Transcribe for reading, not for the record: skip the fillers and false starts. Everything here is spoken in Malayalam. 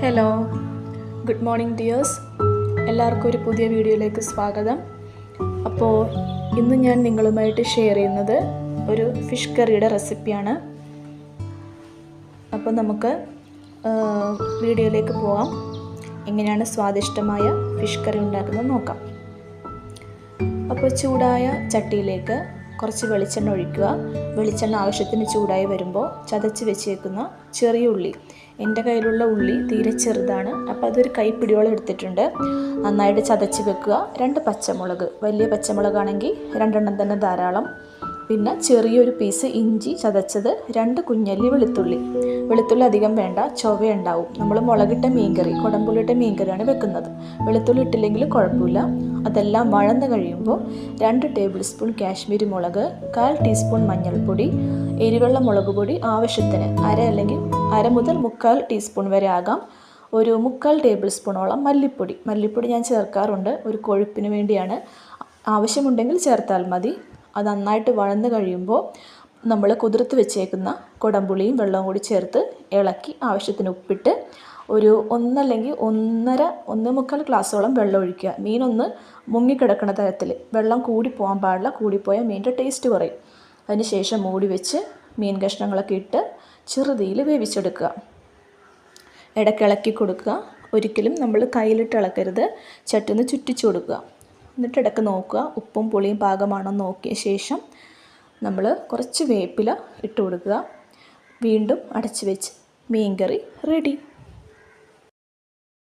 Hello, good morning dears. എല്ലാവർക്കും ഒരു പുതിയ വീഡിയോയിലേക്ക് സ്വാഗതം. അപ്പോൾ ഇന്ന് ഞാൻ നിങ്ങളുമായിട്ട് ഷെയർ ചെയ്യുന്നത് ഒരു ഫിഷ് കറിയുടെ റെസിപ്പിയാണ്. അപ്പോൾ നമുക്ക് വീഡിയോയിലേക്ക് പോകാം. എങ്ങനെയാണ് സ്വാദിഷ്ടമായ ഫിഷ് കറി ഉണ്ടാക്കുന്നത് നോക്കാം. അപ്പോൾ ചൂടായ ചട്ടിയിലേക്ക് കുറച്ച് വെളിച്ചെണ്ണ ഒഴിക്കുക. വെളിച്ചെണ്ണ ആവശ്യത്തിന് ചൂടായി വരുമ്പോൾ ചതച്ച് വെച്ചേക്കുന്ന ചെറിയ ഉള്ളി, എൻ്റെ കയ്യിലുള്ള ഉള്ളി തീരെ ചെറുതാണ്, അപ്പോൾ അതൊരു കൈപ്പിടിയോളം എടുത്തിട്ടുണ്ട്. നന്നായിട്ട് ചതച്ച് വെക്കുക. 2 പച്ചമുളക്, വലിയ പച്ചമുളകാണെങ്കിൽ 2 തന്നെ ധാരാളം. പിന്നെ ചെറിയൊരു പീസ് ഇഞ്ചി ചതച്ചത്, 2 കുഞ്ഞല്ലി വെളുത്തുള്ളി അധികം വേണ്ട, ചൊവയുണ്ടാവും. നമ്മൾ മുളകിട്ട മീൻകറി, കുടംപുളിയിട്ട മീൻകറിയാണ് വെക്കുന്നത്. വെളുത്തുള്ളി ഇട്ടില്ലെങ്കിലും കുഴപ്പമില്ല. അതെല്ലാം വഴന്ന് കഴിയുമ്പോൾ 2 ടേബിൾ സ്പൂൺ കാശ്മീരി മുളക്, 1/4 ടീസ്പൂൺ മഞ്ഞൾപ്പൊടി, എരിവെള്ള മുളക് പൊടി ആവശ്യത്തിന്, അര മുതൽ 1/4 ടീസ്പൂൺ വരെ ആകാം. ഒരു 1/4 ടേബിൾ സ്പൂണോളം മല്ലിപ്പൊടി ഞാൻ ചേർക്കാറുണ്ട്, ഒരു കൊഴുപ്പിന് വേണ്ടിയാണ്. ആവശ്യമുണ്ടെങ്കിൽ ചേർത്താൽ മതി. അത് നന്നായിട്ട് വഴന്ന് കഴിയുമ്പോൾ നമ്മൾ കുതിർത്ത് വെച്ചേക്കുന്ന കുടംപുളിയും വെള്ളവും കൂടി ചേർത്ത് ഇളക്കി ആവശ്യത്തിന് ഉപ്പിട്ട് ഒരു 1 അല്ലെങ്കിൽ 1.5 ഗ്ലാസ്സോളം വെള്ളം ഒഴിക്കുക. മീനൊന്ന് മുങ്ങിക്കിടക്കുന്ന തരത്തിൽ, വെള്ളം കൂടിപ്പോകാൻ പാടില്ല. കൂടിപ്പോയാൽ മീനിൻ്റെ ടേസ്റ്റ് കുറയും. അതിനുശേഷം മൂടി വെച്ച് മീൻ കഷ്ണങ്ങളൊക്കെ ഇട്ട് ചെറുതീയിൽ വേവിച്ചെടുക്കുക. ഇടയ്ക്കിളക്കി കൊടുക്കുക. ഒരിക്കലും നമ്മൾ കയ്യിലിട്ട് ഇളക്കരുത്. ചട്ടിന്ന് ചുറ്റിച്ചു കൊടുക്കുക. എന്നിട്ട് ഇടയ്ക്ക് നോക്കുക, ഉപ്പും പുളിയും പാകമാണോ നോക്കിയ ശേഷം നമ്മൾ കുറച്ച് വേപ്പില ഇട്ട് കൊടുക്കുക. വീണ്ടും അടച്ച് വെച്ച് മീൻകറി റെഡി.